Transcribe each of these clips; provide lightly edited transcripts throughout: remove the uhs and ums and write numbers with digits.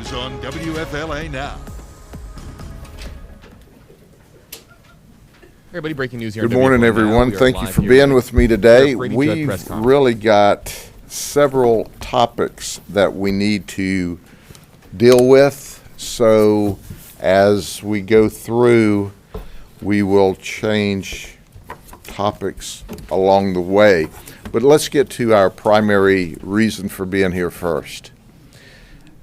news on WFLA Now. Everybody, breaking news here. Good morning, everyone. Thank you for being with me today. We've really got several topics that we need to deal with. So as we go through, we will change topics along the way. But let's get to our primary reason for being here first.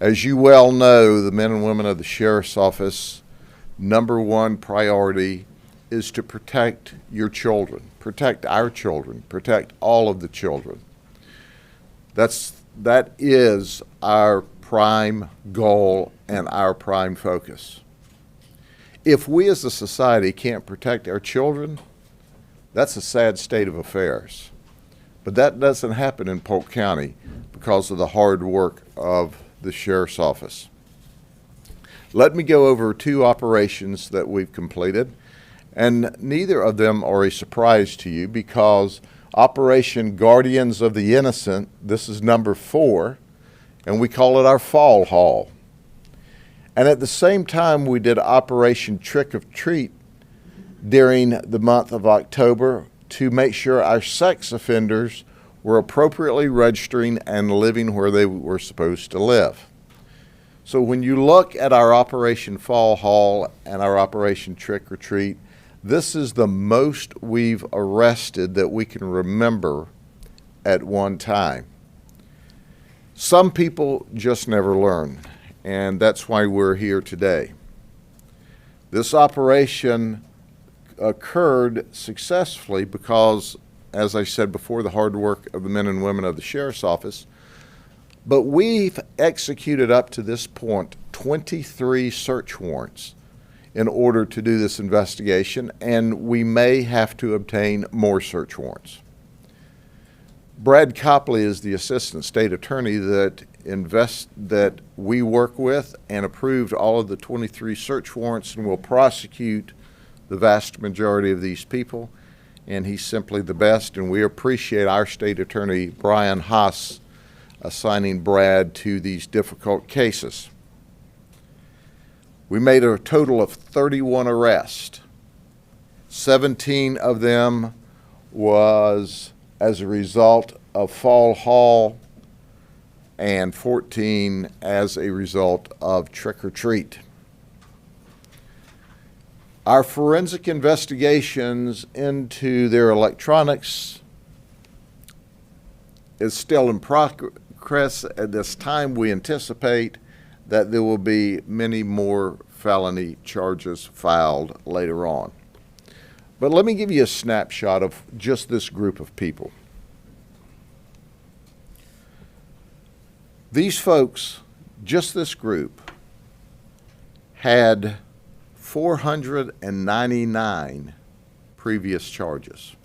As you well know, the men and women of the Sheriff's Office, number one priority is to protect your children, protect our children, protect all of the children. That is our prime goal and our prime focus. If we as a society can't protect our children, that's a sad state of affairs. But that doesn't happen in Polk County because of the hard work of the Sheriff's Office. Let me go over 2 operations that we've completed, and neither of them are a surprise to you because Operation Guardians of the Innocent, this is number 4, and we call it our fall haul. And at the same time, we did Operation Trick or Treat during the month of October to make sure our sex offenders were appropriately registering and living where they were supposed to live. So when you look at our Operation Fall Haul and our Operation Trick or Treat, this is the most we've arrested that we can remember at one time. Some people just never learn, and that's why we're here today. This operation occurred successfully because, as I said before, the hard work of the men and women of the Sheriff's Office, but we've executed up to this point 23 search warrants in order to do this investigation, and we may have to obtain more search warrants. Brad Copley is the Assistant State Attorney that we work with and approved all of the 23 search warrants and will prosecute the vast majority of these people, and he's simply the best, and we appreciate our State Attorney Brian Haas assigning Brad to these difficult cases. We made a total of 31 arrests. 17 of them was as a result of Fall Haul and 14 as a result of Trick or Treat. Our forensic investigations into their electronics is still in progress. At this time, we anticipate that there will be many more felony charges filed later on. But let me give you a snapshot of just this group of people. These folks, just this group, had 499 previous charges.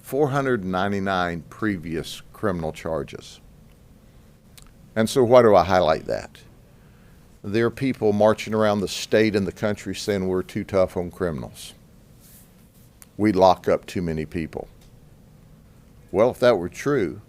499 previous criminal charges. And so why do I highlight that? There are people marching around the state and the country saying we're too tough on criminals. We lock up too many people. Well, if that were true,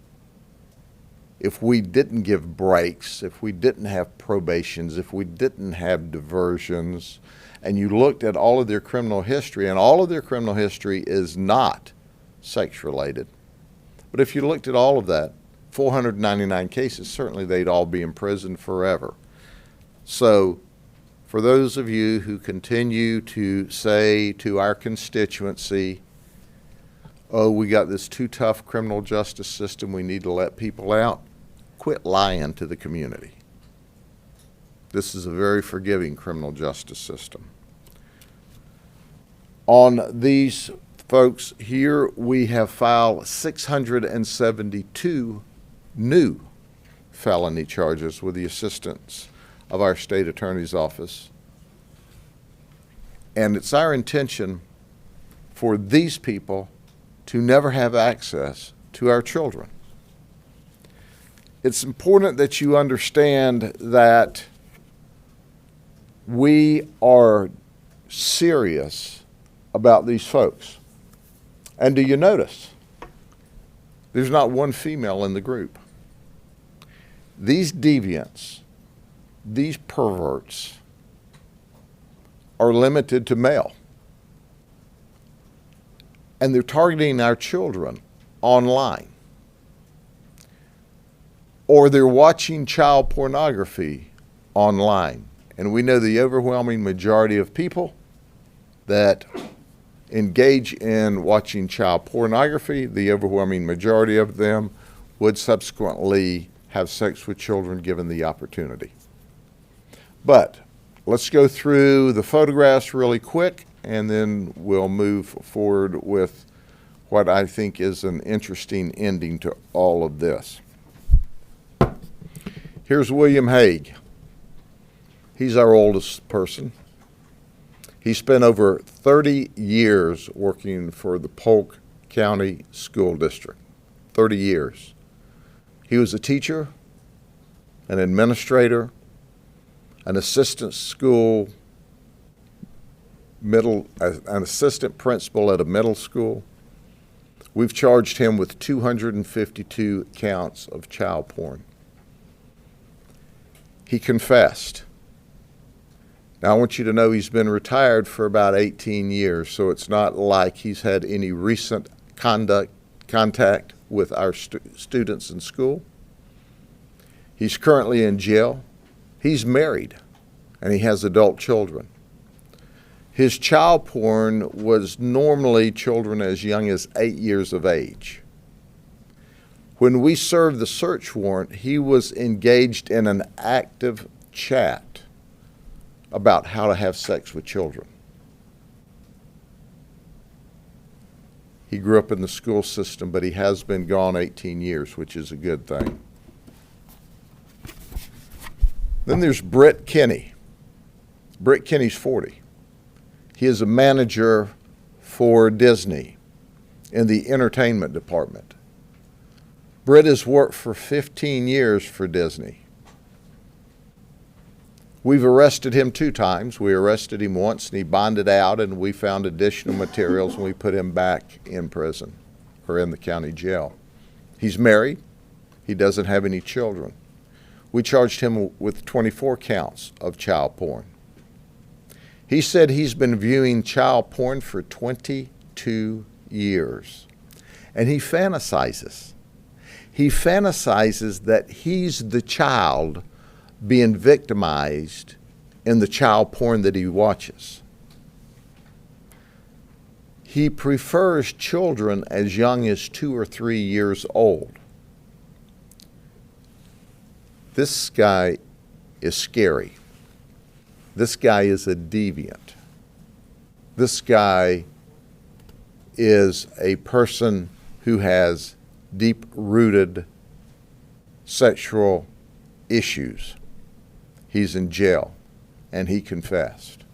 if we didn't give breaks, if we didn't have probations, if we didn't have diversions, and you looked at all of their criminal history, and all of their criminal history is not sex-related, but if you looked at all of that, 499 cases, certainly they'd all be in prison forever. So for those of you who continue to say to our constituency, oh, we got this too tough criminal justice system, we need to let people out, quit lying to the community. This is a very forgiving criminal justice system. On these folks here, we have filed 672 new felony charges with the assistance of our state attorney's office. And it's our intention for these people to never have access to our children. It's important that you understand that we are serious about these folks. And do you notice? There's not one female in the group. These deviants these perverts are limited to male. And they're targeting our children online. Or they're watching child pornography online. And we know the overwhelming majority of people that engage in watching child pornography, the overwhelming majority of them would subsequently have sex with children given the opportunity. But let's go through the photographs really quick, and then we'll move forward with what I think is an interesting ending to all of this. Here's William Hague. He's our oldest person. He spent over 30 years working for the Polk County School District. 30 years. He was a teacher, an administrator, an assistant principal at a middle school. We've charged him with 252 counts of child porn. He confessed. Now, I want you to know he's been retired for about 18 years, so it's not like he's had any recent contact with our students in school. He's currently in jail. He's married, and he has adult children. His child porn was normally children as young as 8 years of age. When we served the search warrant, he was engaged in an active chat about how to have sex with children. He grew up in the school system, but he has been gone 18 years, which is a good thing. Then there's Britt Kinney. Britt Kinney's 40. He is a manager for Disney in the entertainment department. Britt has worked for 15 years for Disney. We've arrested him 2 times. We arrested him once and he bonded out, and we found additional materials and we put him back in prison or in the county jail. He's married. He doesn't have any children. We charged him with 24 counts of child porn. He said he's been viewing child porn for 22 years. And he fantasizes. He fantasizes that he's the child being victimized in the child porn that he watches. He prefers children as young as 2 or 3 years old. This guy is scary. This guy is a deviant. This guy is a person who has deep-rooted sexual issues. He's in jail, and he confessed.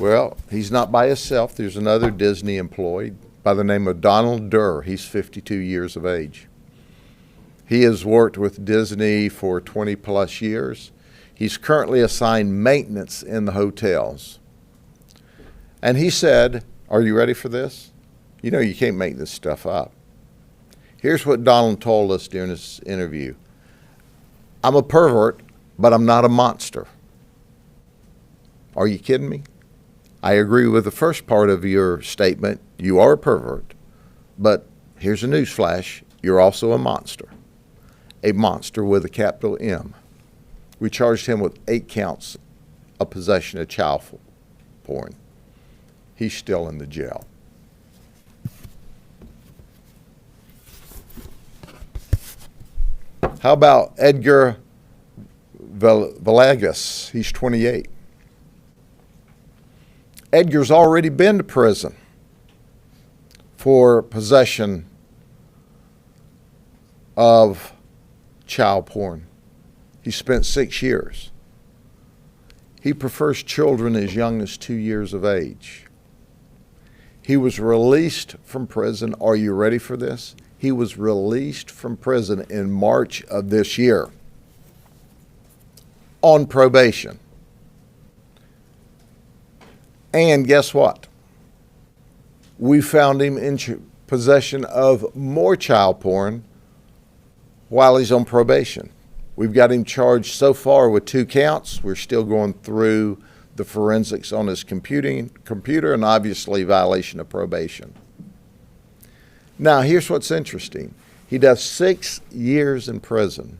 Well, he's not by himself. There's another Disney employee by the name of Donald Durer. He's 52 years of age. He has worked with Disney for 20-plus years. He's currently assigned maintenance in the hotels. And he said, are you ready for this? You know you can't make this stuff up. Here's what Donald told us during this interview. I'm a pervert, but I'm not a monster. Are you kidding me? I agree with the first part of your statement. You are a pervert, but here's a newsflash. You're also a monster. A monster with a capital M. We charged him with 8 counts of possession of child porn. He's still in the jail. How about Edgar Villegas? He's 28. Edgar's already been to prison for possession of child porn. He spent 6 years. He prefers children as young as 2 years of age. He was released from prison. Are you ready for this? He was released from prison in March of this year on probation. And guess what? We found him in possession of more child porn while he's on probation. We've got him charged so far with 2 counts. We're still going through the forensics on his computer and obviously violation of probation. Now, here's what's interesting. He does 6 years in prison.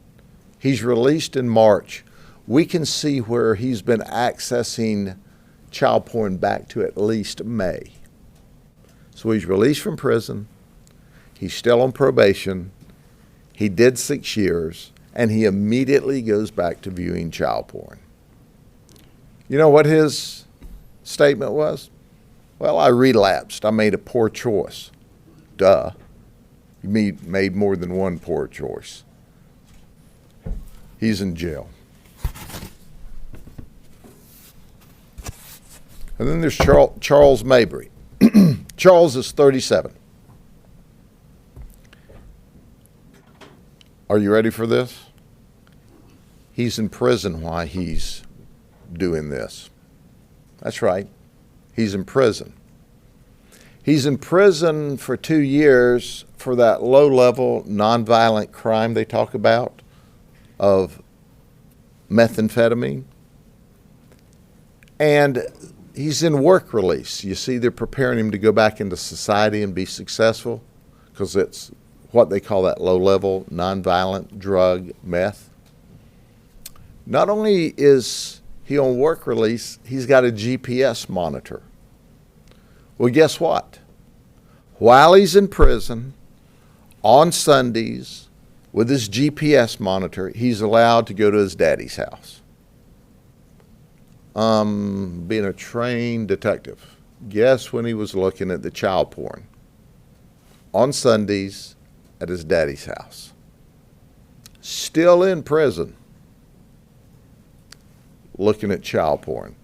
He's released in March. We can see where he's been accessing child porn back to at least May. So he's released from prison. He's still on probation. He did 6 years, and he immediately goes back to viewing child porn. You know what his statement was? Well, I relapsed. I made a poor choice. Duh. You made more than one poor choice. He's in jail. And then there's Charles Mabry. Charles is 37. Are you ready for this? He's in prison while he's doing this. That's right. He's in prison. He's in prison for 2 years for that low-level, nonviolent crime they talk about of methamphetamine. And he's in work release. You see, they're preparing him to go back into society and be successful because it's what they call that low-level, nonviolent drug, meth. Not only is he on work release, he's got a GPS monitor. Well, guess what? While he's in prison, on Sundays, with his GPS monitor, he's allowed to go to his daddy's house. Being a trained detective, guess when he was looking at the child porn? On Sundays at his daddy's house. Still in prison, looking at child porn.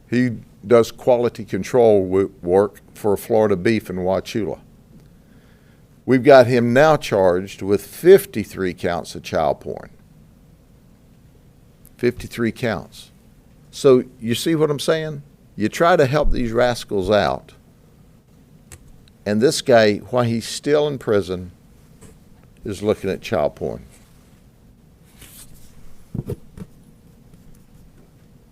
He does quality control work for Florida Beef in Wauchula. We've got him now charged with 53 counts of child porn. 53 counts. So you see what I'm saying? You try to help these rascals out. And this guy, while he's still in prison, is looking at child porn.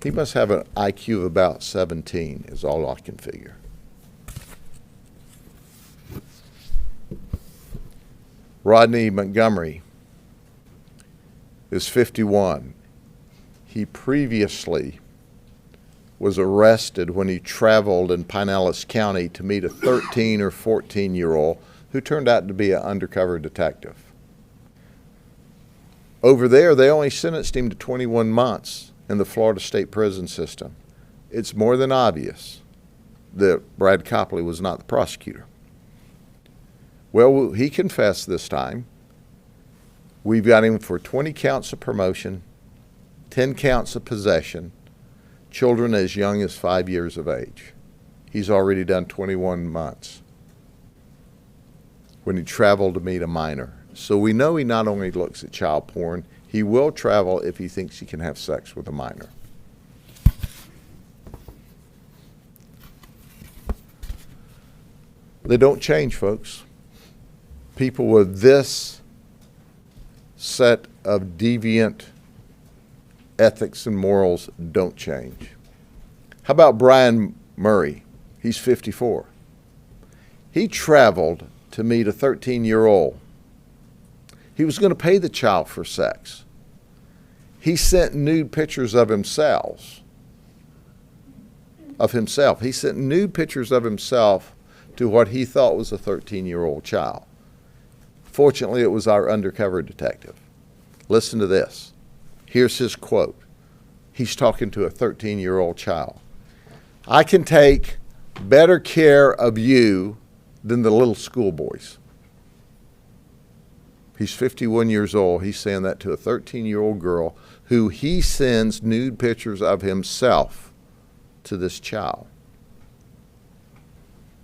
He must have an IQ of about 17, is all I can figure. Rodney Montgomery is 51. He previously was arrested when he traveled in Pinellas County to meet a 13 or 14-year-old who turned out to be an undercover detective. Over there, they only sentenced him to 21 months in the Florida State Prison System. It's more than obvious that Brad Copley was not the prosecutor. Well, he confessed this time. We've got him for 20 counts of promotion, 10 counts of possession, children as young as 5 years of age. He's already done 21 months when he traveled to meet a minor. So we know he not only looks at child porn, he will travel if he thinks he can have sex with a minor. They don't change, folks. People with this set of deviant ethics and morals don't change. How about Brian Murray? He's 54. He traveled to meet a 13-year-old. He was going to pay the child for sex. He sent nude pictures of himself. He sent nude pictures of himself to what he thought was a 13-year-old child. Fortunately, it was our undercover detective. Listen to this. Here's his quote. He's talking to a 13-year-old child. I can take better care of you than the little schoolboys. He's 51 years old. He's saying that to a 13-year-old girl who he sends nude pictures of himself to this child.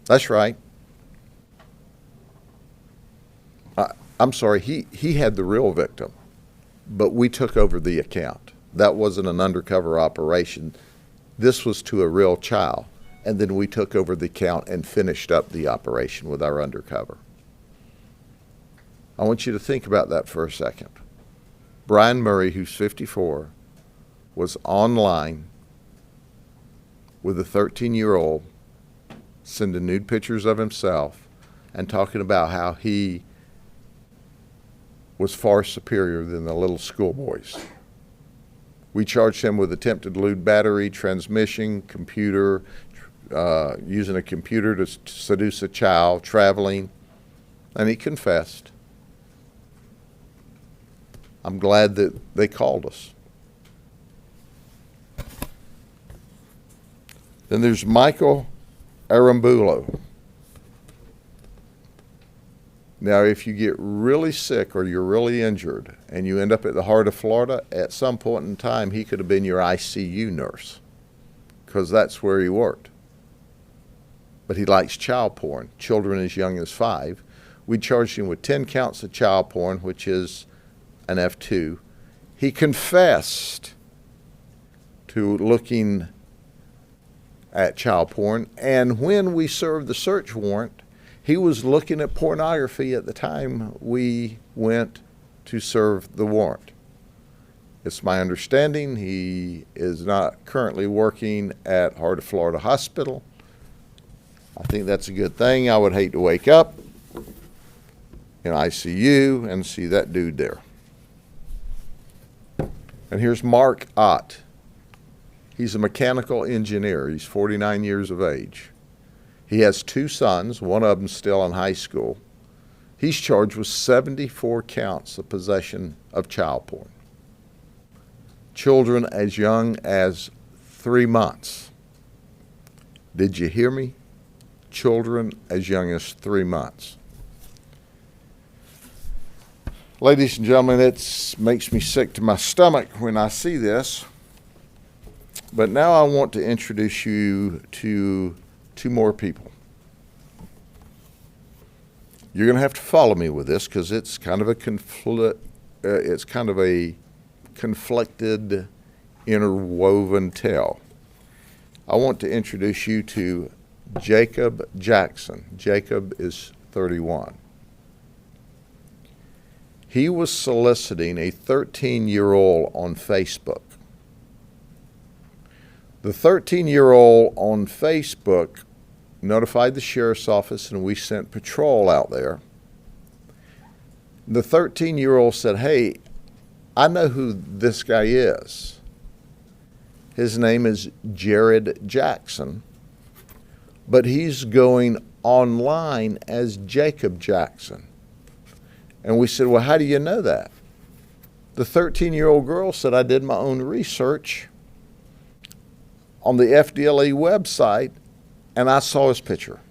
That's right. I'm sorry, he had the real victim, but we took over the account. That wasn't an undercover operation. This was to a real child, and then we took over the account and finished up the operation with our undercover. I want you to think about that for a second. Brian Murray, who's 54, was online with a 13-year-old sending nude pictures of himself and talking about how he was far superior than the little schoolboys. We charged him with attempted lewd battery, transmission, computer, using a computer to seduce a child, traveling, and he confessed. I'm glad that they called us. Then there's Michael Arambulo. Now, if you get really sick or you're really injured and you end up at the heart of Florida, at some point in time, he could have been your ICU nurse because that's where he worked. But he likes child porn, children as young as 5. We charged him with 10 counts of child porn, which is an F2. He confessed to looking at child porn, and when we served the search warrant, he was looking at pornography at the time we went to serve the warrant. It's my understanding he is not currently working at Heart of Florida Hospital. I think that's a good thing. I would hate to wake up in ICU and see that dude there. And here's Mark Ott. He's a mechanical engineer. He's 49 years of age. He has 2 sons, one of them still in high school. He's charged with 74 counts of possession of child porn. Children as young as 3 months. Did you hear me? Children as young as 3 months. Ladies and gentlemen, it makes me sick to my stomach when I see this. But now I want to introduce you to 2 more people. You're going to have to follow me with this because it's kind of a conflicted, interwoven tale. I want to introduce you to Jacob Jackson. Jacob is 31. He was soliciting a 13-year-old on Facebook. The 13-year-old on Facebook notified the sheriff's office, and we sent patrol out there. The 13-year-old said, "Hey, I know who this guy is. His name is Jared Jackson, but he's going online as Jacob Jackson." And we said, "Well, how do you know that?" The 13-year-old girl said, "I did my own research on the FDLE website, and I saw his picture.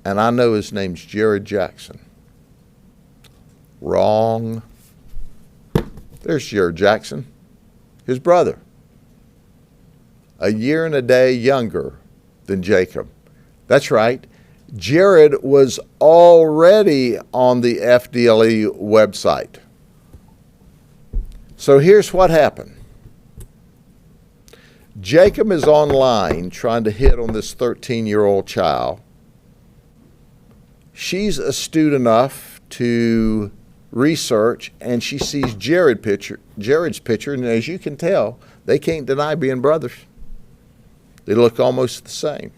And I know his name's Jared Jackson." Wrong. There's Jared Jackson, his brother. A year and a day younger than Jacob. That's right. Jared was already on the FDLE website. So here's what happened. Jacob is online trying to hit on this 13-year-old child. She's astute enough to research, and she sees Jared's picture, and as you can tell, they can't deny being brothers. They look almost the same.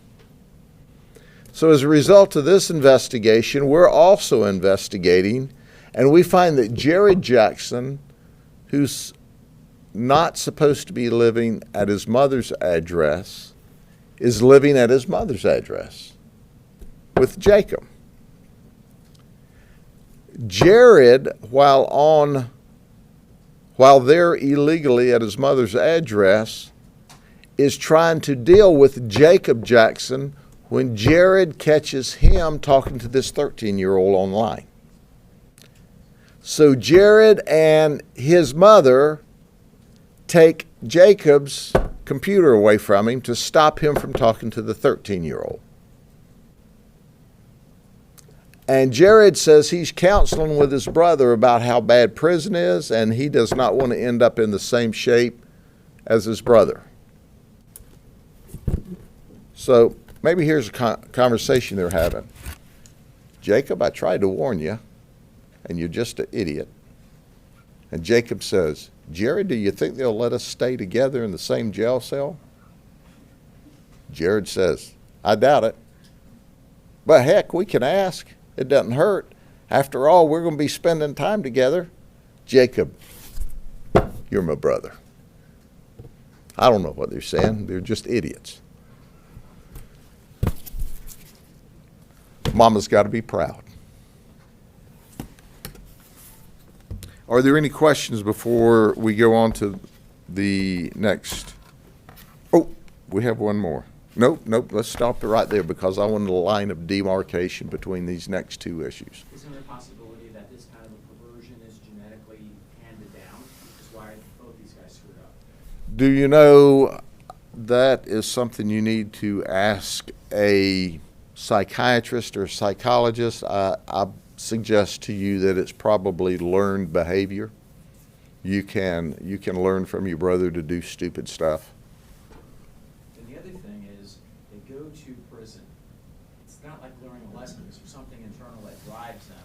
So as a result of this investigation, we're also investigating, and we find that Jared Jackson, who's not supposed to be living at his mother's address, is living at his mother's address with Jacob. Jared, while there illegally at his mother's address, is trying to deal with Jacob Jackson when Jared catches him talking to this 13-year-old online. So Jared and his mother take Jacob's computer away from him to stop him from talking to the 13-year-old. And Jared says he's counseling with his brother about how bad prison is, and he does not want to end up in the same shape as his brother. So maybe here's a conversation they're having. Jacob, I tried to warn you, and you're just an idiot. And Jacob says, Jerry, do you think they'll let us stay together in the same jail cell? Jared says, I doubt it. But heck, we can ask. It doesn't hurt. After all, we're going to be spending time together. Jacob, you're my brother. I don't know what they're saying. They're just idiots. Mama's got to be proud. Are there any questions before we go on to the next? Oh, we have one more. Nope. Let's stop it right there because I want a line of demarcation between these next two issues. Is there a possibility that this kind of a perversion is genetically handed down? Which is why both these guys screwed up. Do you know that is something you need to ask a psychiatrist or psychologist? I suggest to you that it's probably learned behavior. You can learn from your brother to do stupid stuff. And the other thing is, they go to prison. It's not like learning a lesson. It's something internal that drives them.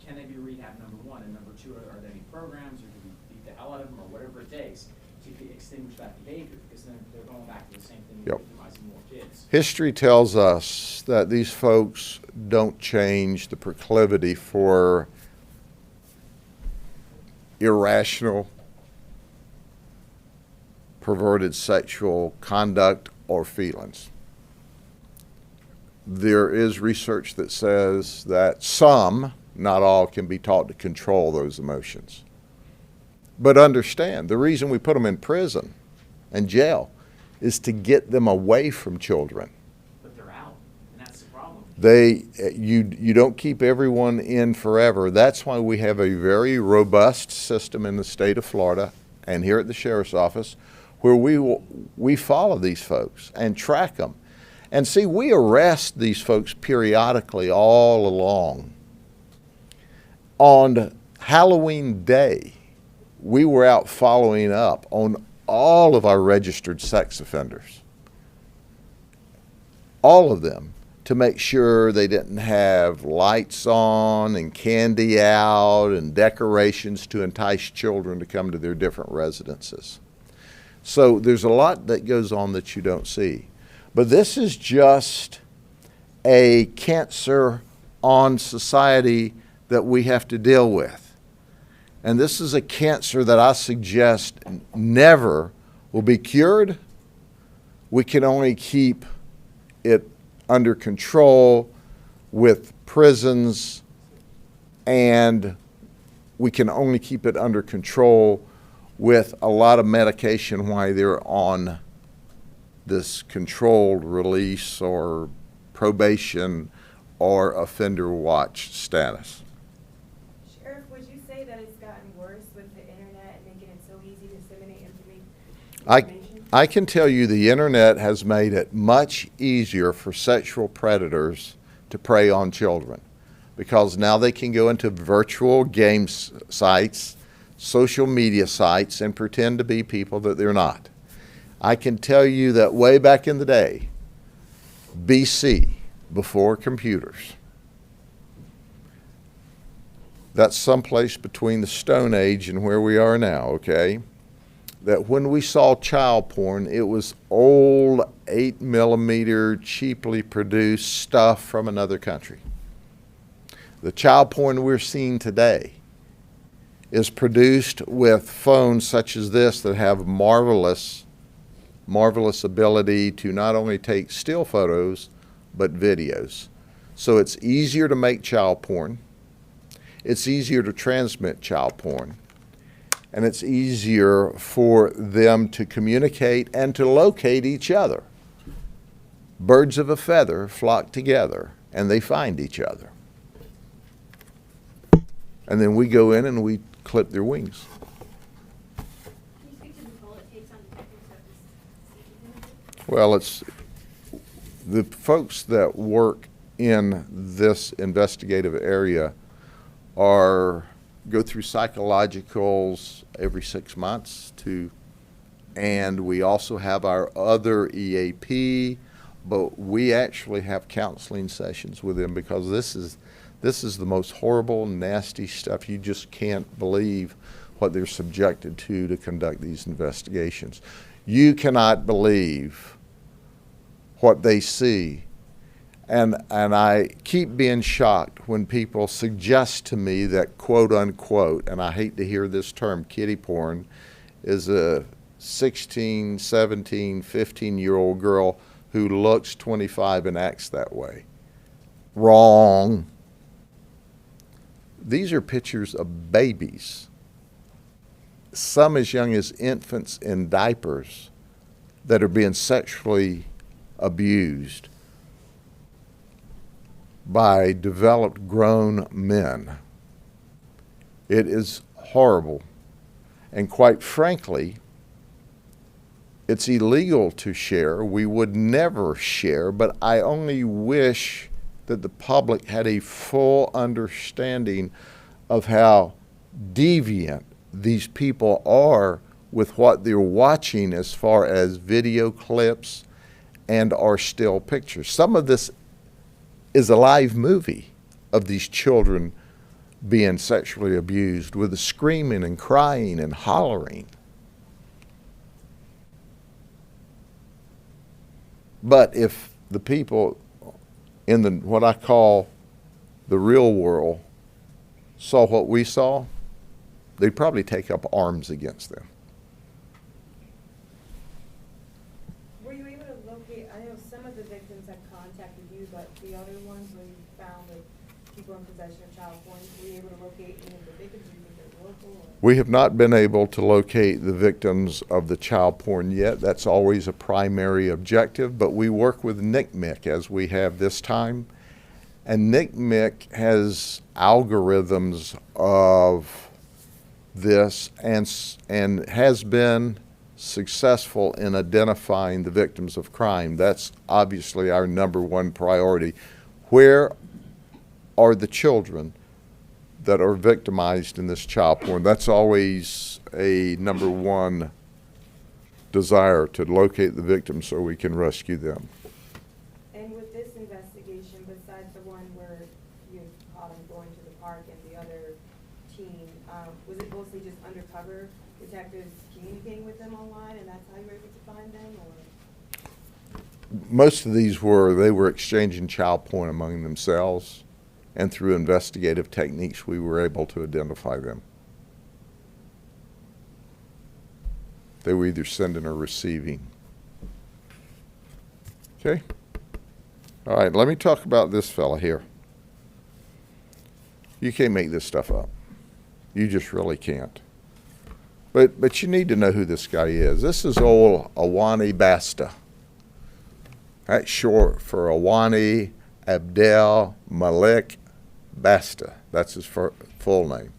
Can they be rehab, number one? And number two, are there any programs, or do we beat the hell out of them, or whatever it takes to extinguish that behavior? Because then they're going back to the same thing, Yep. victimizing more kids. History tells us that these folks don't change the proclivity for irrational, perverted sexual conduct or feelings. There is research that says that some, not all, can be taught to control those emotions. But understand, the reason we put them in prison and jail is to get them away from children. But they're out, and that's the problem. You don't keep everyone in forever. That's why we have a very robust system in the state of Florida and here at the sheriff's office where we follow these folks and track them. And see, we arrest these folks periodically all along. On Halloween Day, we were out following up on all of our registered sex offenders, all of them, to make sure they didn't have lights on and candy out and decorations to entice children to come to their different residences. So there's a lot that goes on that you don't see. But this is just a cancer on society that we have to deal with. And this is a cancer that I suggest never will be cured. We can only keep it under control with prisons, and we can only keep it under control with a lot of medication while they're on this controlled release or probation or offender watch status. Sheriff, would you say that it's gotten worse with the internet and making it so easy to disseminate information? I can tell you the internet has made it much easier for sexual predators to prey on children because now they can go into virtual game sites, social media sites, and pretend to be people that they're not. I can tell you that way back in the day, BC, before computers, that's someplace between the Stone Age and where we are now, okay? That when we saw child porn, it was old 8mm cheaply produced stuff from another country. The child porn we're seeing today is produced with phones such as this that have marvelous ability to not only take still photos, but videos. So it's easier to make child porn. It's easier to transmit child porn. And it's easier for them to communicate and to locate each other. Birds of a feather flock together and they find each other. And then we go in and we clip their wings. Can you speak to the toll it takes on detectives of this? Well, it's the folks that work in this investigative area go through psychologicals every 6 months and we also have our other EAP, but we actually have counseling sessions with them because this is the most horrible, nasty stuff. You just can't believe what they're subjected to conduct these investigations. You cannot believe what they see. And I keep being shocked when people suggest to me that, quote unquote, and I hate to hear this term, kiddie porn, is a 16, 17, 15-year-old girl who looks 25 and acts that way. Wrong. These are pictures of babies, some as young as infants in diapers, that are being sexually abused by developed grown men. It is horrible. And quite frankly, it's illegal to share. We would never share, but I only wish that the public had a full understanding of how deviant these people are with what they're watching as far as video clips and or still pictures. Some of this is a live movie of these children being sexually abused with the screaming and crying and hollering. But if the people in the what I call the real world saw what we saw, they'd probably take up arms against them. Were you able to locate, I know some of the victims had contacted you, but the other ones where you found like people in possession of child porn, were you able to locate any of the victims? Do you think they're local? Or? We have not been able to locate the victims of the child porn yet. That's always a primary objective, but we work with NCMEC as we have this time. And NCMEC has algorithms of this and has been successful in identifying the victims of crime. That's obviously our number one priority. Where are the children that are victimized in this child porn? That's always a number one desire, to locate the victims so we can rescue them. And with this investigation, besides the one where you caught him going to the park and the other teen, was it mostly just undercover detectives communicating with them online, and that's how you were able to find them, or? Most of these they were exchanging child porn among themselves, and through investigative techniques we were able to identify them. They were either sending or receiving. Okay? All right, let me talk about this fella here. You can't make this stuff up. You just really can't. But you need to know who this guy is. This is old Awani Basta. That's short for Awani Abdel Malik Basta. That's his full name.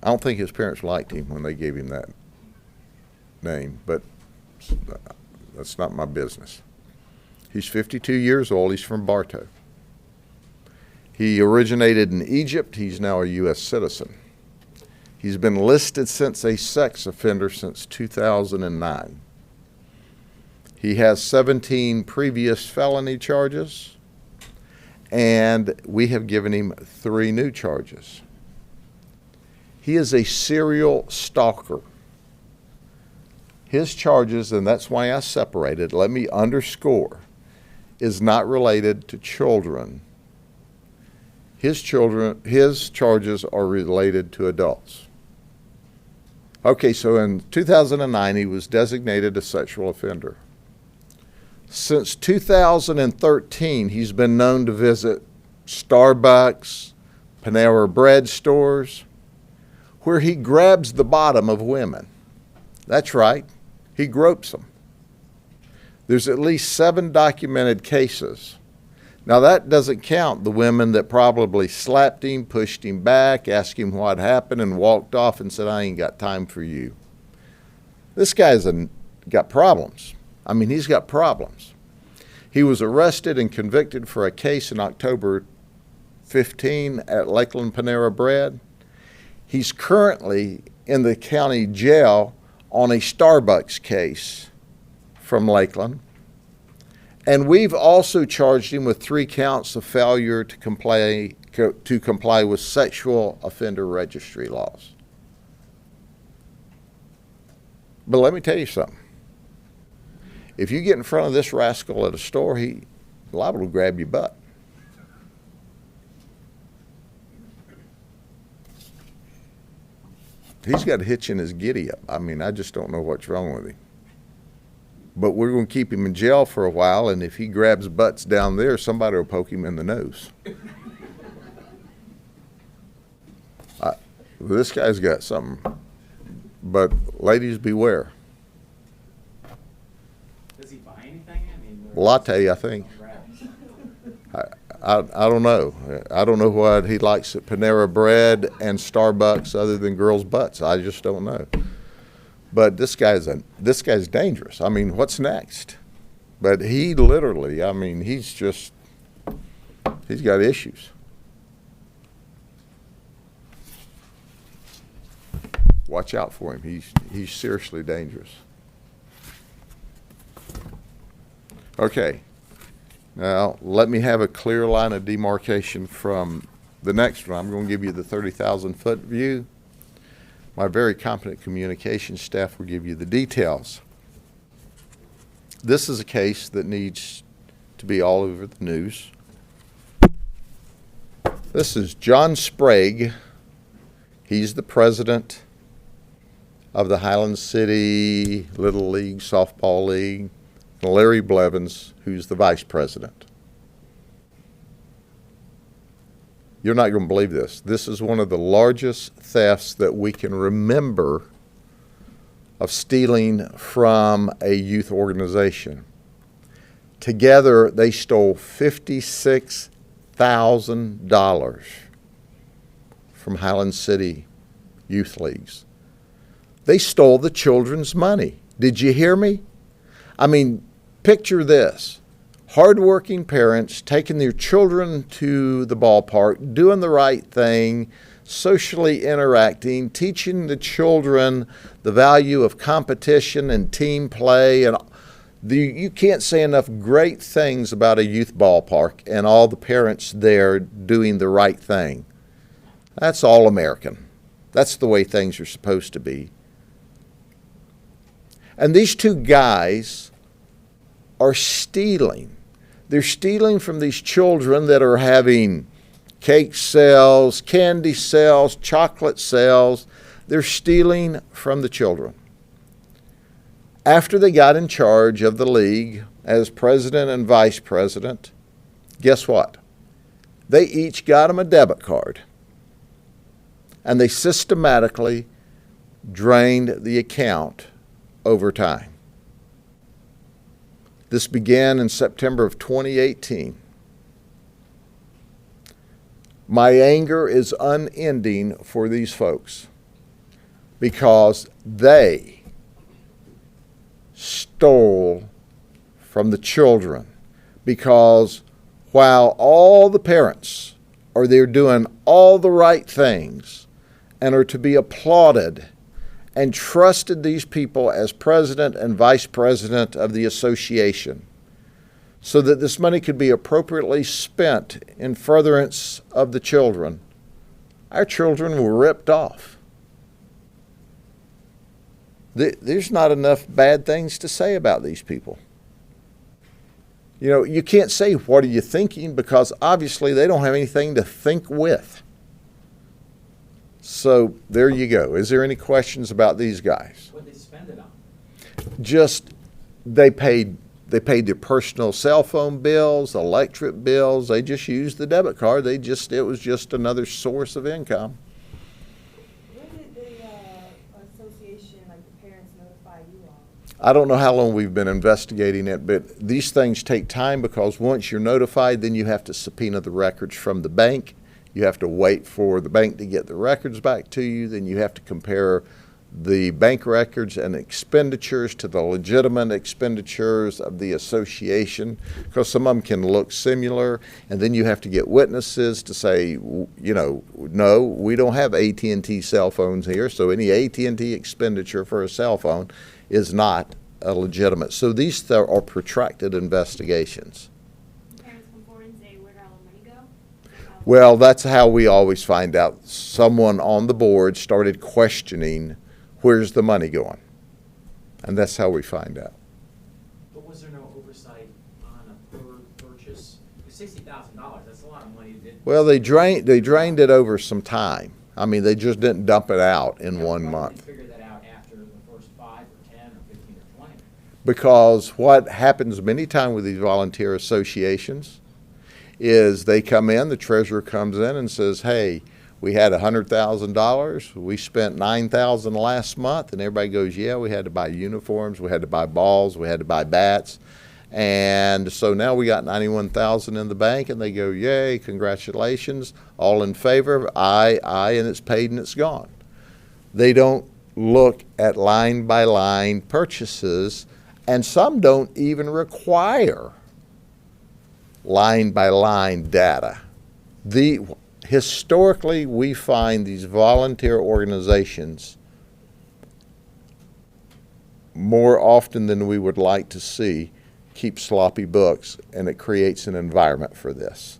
I don't think his parents liked him when they gave him that name, but that's not my business. He's 52 years old. He's from Bartow. He originated in Egypt. He's now a U.S. citizen. He's been listed since a sex offender since 2009. He has 17 previous felony charges, and we have given him 3 new charges. He is a serial stalker. His charges, and that's why I separated, let me underscore, is not related to children. His charges are related to adults. Okay, so in 2009, he was designated a sexual offender. Since 2013, he's been known to visit Starbucks, Panera Bread stores, where he grabs the bottom of women. That's right, he gropes them. There's at least 7 documented cases. Now that doesn't count the women that probably slapped him, pushed him back, asked him what happened, and walked off and said, "I ain't got time for you." This guy's got problems. I mean, he's got problems. He was arrested and convicted for a case in October 15 at Lakeland Panera Bread. He's currently in the county jail on a Starbucks case from Lakeland. And we've also charged him with 3 counts of failure to comply with sexual offender registry laws. But let me tell you something. If you get in front of this rascal at a store, he's liable to grab your butt. He's got a hitch in his giddy up. I mean, I just don't know what's wrong with him. But we're going to keep him in jail for a while, and if he grabs butts down there, somebody will poke him in the nose. This guy's got something. But ladies, beware. Does he buy anything? I mean, Latte, I think. I don't know. I don't know what he likes at Panera Bread and Starbucks other than girls' butts. I just don't know. But this guy's dangerous. I mean, what's next? But he literally, I mean, he's got issues. Watch out for him. He's seriously dangerous. Okay. Now, let me have a clear line of demarcation from the next one. I'm going to give you the 30,000-foot view. My very competent communications staff will give you the details. This is a case that needs to be all over the news. This is John Sprague. He's the president of the Highland City Little League Softball League, and Larry Blevins, who's the vice president. You're not going to believe this. This is one of the largest thefts that we can remember of stealing from a youth organization. Together, they stole $56,000 from Highland City youth leagues. They stole the children's money. Did you hear me? I mean, picture this. Hardworking parents taking their children to the ballpark, doing the right thing, socially interacting, teaching the children the value of competition and team play. And you can't say enough great things about a youth ballpark and all the parents there doing the right thing. That's all American. That's the way things are supposed to be. And these two guys are stealing. They're stealing from these children that are having cake sales, candy sales, chocolate sales. They're stealing from the children. After they got in charge of the league as president and vice president, guess what? They each got them a debit card. And they systematically drained the account over time. This began in September of 2018. My anger is unending for these folks because they stole from the children. Because while all the parents are there doing all the right things and are to be applauded and trusted these people as president and vice president of the association so that this money could be appropriately spent in furtherance of the children, our children were ripped off. There's not enough bad things to say about these people. You know, you can't say, what are you thinking? Because obviously they don't have anything to think with. So there you go. Is there any questions about these guys? What did they spend it on? Just they paid their personal cell phone bills, electric bills. They just used the debit card. It was just another source of income. When did the association, like the parents, notify you all? I don't know how long we've been investigating it, but these things take time because once you're notified, then you have to subpoena the records from the bank. You have to wait for the bank to get the records back to you. Then you have to compare the bank records and expenditures to the legitimate expenditures of the association, because some of them can look similar. And then you have to get witnesses to say, you know, no, we don't have AT&T cell phones here, so any AT&T expenditure for a cell phone is not legitimate. So these are protracted investigations. Parents come forward and say, where did all the money go? Well, that's how we always find out. Someone on the board started questioning, where's the money going? And that's how we find out. But was there no oversight on a per purchase? $60,000, that's a lot of money. Well, they drained it over some time. I mean, they just didn't dump it out in 1 month. Figure that out after the first 5 or 10 or 15 or 20. Because what happens many times with these volunteer associations is they come in, the treasurer comes in and says, hey, we had $100,000, we spent $9,000 last month, and everybody goes, yeah, we had to buy uniforms, we had to buy balls, we had to buy bats, and so now we got $91,000 in the bank, and they go, yay, congratulations, all in favor, aye, and it's paid and it's gone. They don't look at line by line purchases, and some don't even require line by line data. Historically, we find these volunteer organizations more often than we would like to see keep sloppy books, and it creates an environment for this.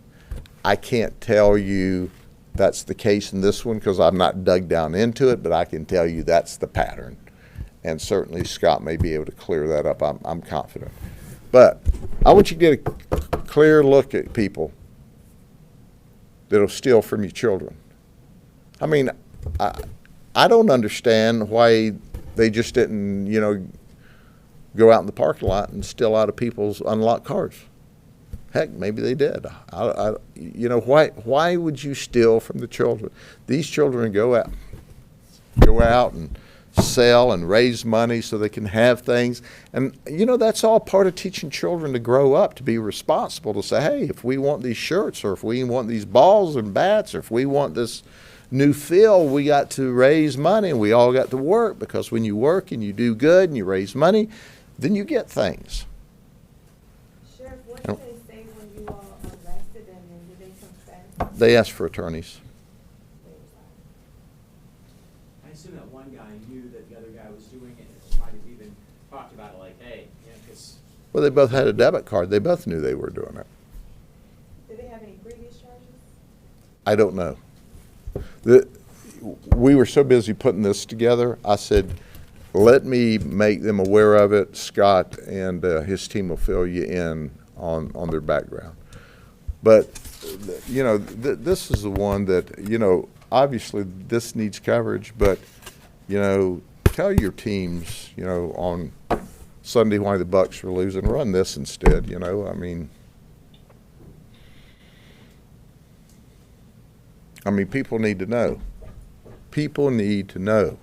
I can't tell you that's the case in this one because I've not dug down into it, but I can tell you that's the pattern. And certainly Scott may be able to clear that up. I'm confident. But I want you to get a clear look at people that'll steal from your children. I mean, I don't understand why they just didn't, go out in the parking lot and steal out of people's unlocked cars. Heck, maybe they did. Why would you steal from the children? These children go out and sell and raise money so they can have things. And, that's all part of teaching children to grow up, to be responsible, to say, hey, if we want these shirts or if we want these balls and bats or if we want this new field, we got to raise money and we all got to work, because when you work and you do good and you raise money, then you get things. Sheriff, what did they say when you all arrested them, and did they confess? They ask for attorneys. I assume that one guy knew that the other guy was doing it, and might have even talked about it like, hey, because... Well, they both had a debit card. They both knew they were doing it. Did they have any previous charges? I don't know. We were so busy putting this together, I said, let me make them aware of it. Scott and his team will fill you in on their background. But, this is the one that, obviously this needs coverage, but, tell your teams, on Sunday why the Bucks were losing, run this instead, I mean, people need to know. People need to know.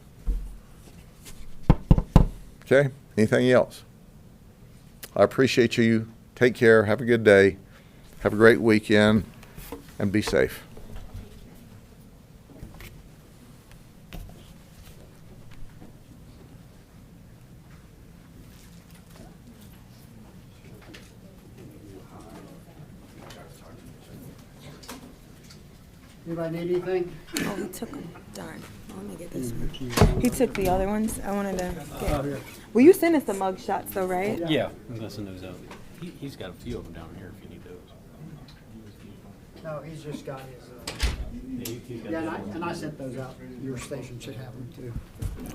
Okay? Anything else? I appreciate you. Take care. Have a good day. Have a great weekend. And be safe. Anybody need anything? Oh, he took them. Darn. Let me get this one. He took the other ones. I wanted to get. Will you send us the mug shots though, right? Yeah, I'm gonna send those out. He's got a few of them down here if you need those. No, he's just got his, He's got yeah, the other and I sent those out. Your station should have them too.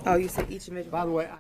Oh, you said each individual. By the way, I